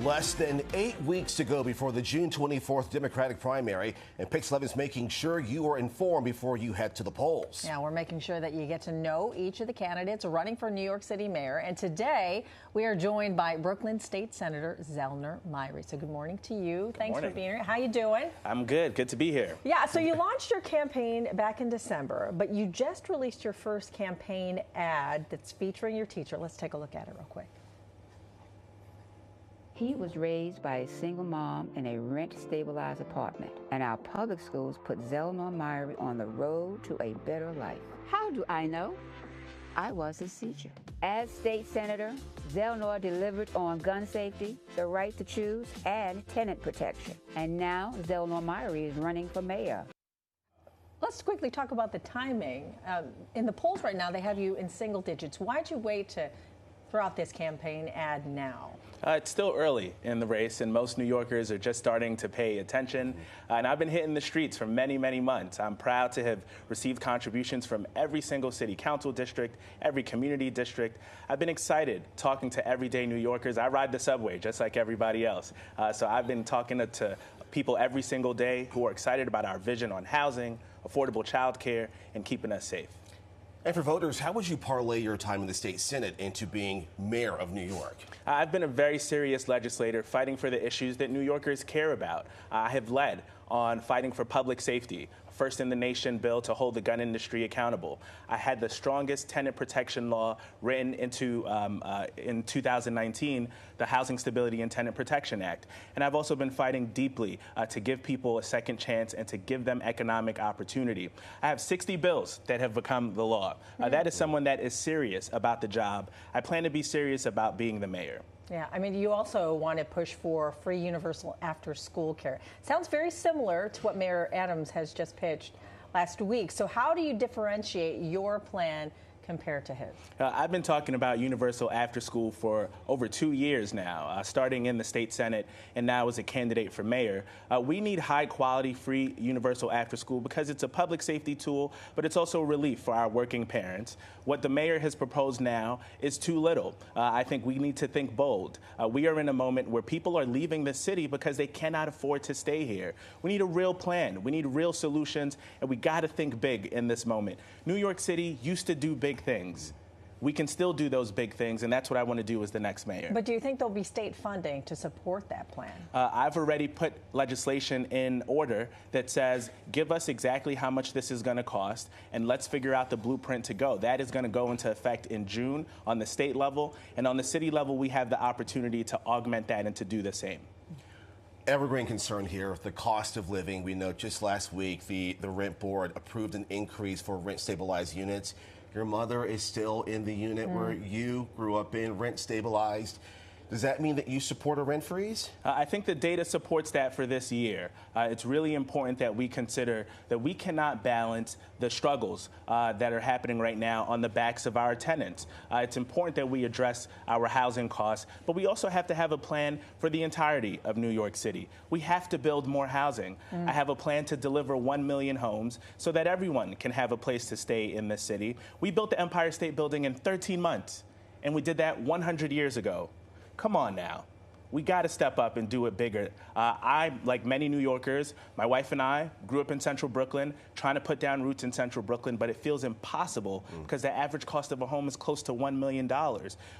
Less than 8 weeks to go before the June 24th Democratic primary, and PIX11 is making sure you are informed before you head to the polls. Yeah, we're making sure that you get to know each of the candidates running for New York City mayor. And today we are joined by Brooklyn State Senator Zellnor Myrie. So good morning to you. Thanks for being here. How you doing? I'm good. Good to be here. Yeah, so you launched your campaign back in December, but you just released your first campaign ad that's featuring your teacher. Let's take a look at it real quick. He was raised by a single mom in a rent-stabilized apartment, and our public schools put Zellnor Myrie on the road to a better life. How do I know? I was his teacher. As state senator, Zellnor delivered on gun safety, the right to choose, and tenant protection. And now Zellnor Myrie is running for mayor. Let's quickly talk about the timing. In the polls right now, they have you in single digits. Why'd you wait to throw out this campaign ad now? It's still early in the race, and most New Yorkers are just starting to pay attention. And I've been hitting the streets for many, many months. I'm proud to have received contributions from every single city council district, every community district. I've been excited talking to everyday New Yorkers. I ride the subway just like everybody else. So I've been talking to people every single day who are excited about our vision on housing, affordable child care, and keeping us safe. And for voters, how would you parlay your time in the state Senate into being mayor of New York? I've been a very serious legislator fighting for the issues that New Yorkers care about. I have led on fighting for public safety, first in the nation bill to hold the gun industry accountable. I had the strongest tenant protection law written into in 2019, the Housing Stability and Tenant Protection Act. And I've also been fighting deeply to give people a second chance and to give them economic opportunity. I have 60 bills that have become the law. That is someone that is serious about the job. I plan to be serious about being the mayor. Yeah, I mean, you also want to push for free universal after-school care. Sounds very similar to what Mayor Adams has just pitched last week. So how do you differentiate your plan compared to his? I've been talking about universal after school for over 2 years now, starting in the state Senate and now as a candidate for mayor. We need high quality free universal after school because it's a public safety tool, but it's also a relief for our working parents. What the mayor has proposed now is too little. I think we need to think bold. We are in a moment where people are leaving the city because they cannot afford to stay here. We need a real plan. We need real solutions, and we got to think big in this moment. New York City used to do big things. We can still do those big things, and that's what I want to do as the next mayor. But do you think there'll be state funding to support that plan? I've already put legislation in order that says, give us exactly how much this is going to cost, and let's figure out the blueprint to go. That is going to go into effect in June on the state level, and on the city level, we have the opportunity to augment that and to do the same. Evergreen concern here, the cost of living. We know just last week the rent board approved an increase for rent-stabilized units. Your mother is still in the unit where you grew up in, rent stabilized. Does that mean that you support a rent freeze? I think the data supports that for this year. It's really important that we consider that we cannot balance the struggles that are happening right now on the backs of our tenants. It's important that we address our housing costs, but we also have to have a plan for the entirety of New York City. We have to build more housing. I have a plan to deliver 1 million homes so that everyone can have a place to stay in this city. We built the Empire State Building in 13 months, and we did that 100 years ago. Come on now. We got to step up and do it bigger. I, like many New Yorkers, my wife and I grew up in Central Brooklyn, trying to put down roots in Central Brooklyn, but it feels impossible because the average cost of a home is close to $1 million.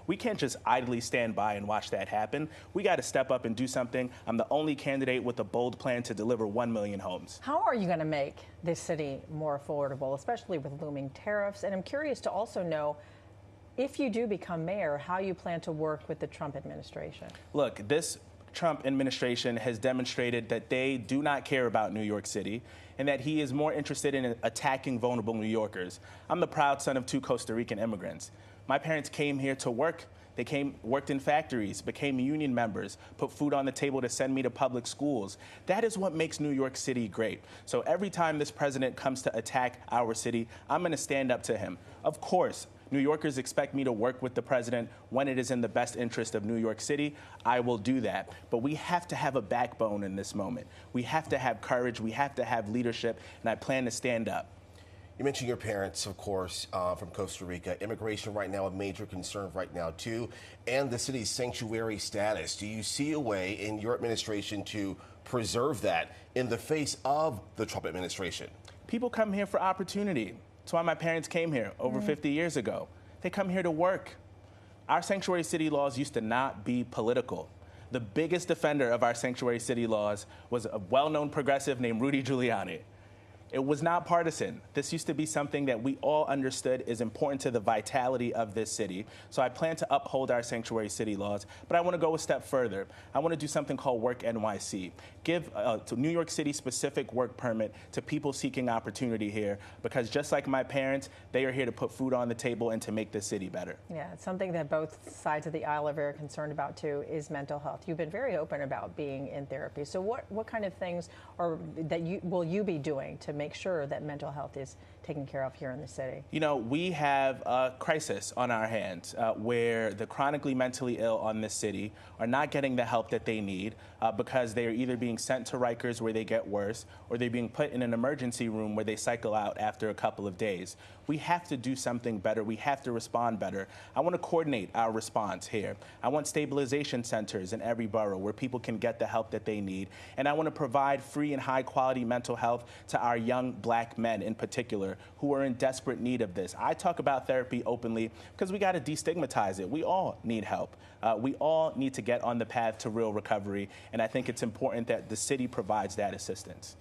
We can't just idly stand by and watch that happen. We got to step up and do something. I'm the only candidate with a bold plan to deliver 1 million homes. How are you going to make this city more affordable, especially with looming tariffs? And I'm curious to also know, if you do become mayor, how you plan to work with the Trump administration? Look, this Trump administration has demonstrated that they do not care about New York City and that he is more interested in attacking vulnerable New Yorkers. I'm the proud son of 2 Costa Rican immigrants. My parents came here to work. They worked in factories, became union members, put food on the table to send me to public schools. That is what makes New York City great. So every time this president comes to attack our city, I'm going to stand up to him. Of course, New Yorkers expect me to work with the president when it is in the best interest of New York City. I will do that. But we have to have a backbone in this moment. We have to have courage. We have to have leadership. And I plan to stand up. You mentioned your parents, of course, from Costa Rica. Immigration right now, a major concern right now, too, and the city's sanctuary status. Do you see a way in your administration to preserve that in the face of the Trump administration? People come here for opportunity. That's why my parents came here over 50 years ago. They come here to work. Our sanctuary city laws used to not be political. The biggest defender of our sanctuary city laws was a well-known progressive named Rudy Giuliani. It was not partisan. This used to be something that we all understood is important to the vitality of this city. So I plan to uphold our sanctuary city laws, but I want to go a step further. I want to do something called Work NYC. Give to New York City specific work permit to people seeking opportunity here, because just like my parents, they are here to put food on the table and to make this city better. Yeah, it's something that both sides of the aisle are very concerned about too, is mental health. You've been very open about being in therapy. So what kind of things will you be doing to make sure that mental health is taken care of here in the city? You know, we have a crisis on our hands where the chronically mentally ill on this city are not getting the help that they need because they are either being sent to Rikers where they get worse, or they're being put in an emergency room where they cycle out after a couple of days. We have to do something better. We have to respond better. I want to coordinate our response here. I want stabilization centers in every borough where people can get the help that they need. And I want to provide free and high quality mental health to our young black men in particular who are in desperate need of this. I talk about therapy openly because we got to destigmatize it. We all need help. We all need to get on the path to real recovery. And I think it's important that the city provides that assistance.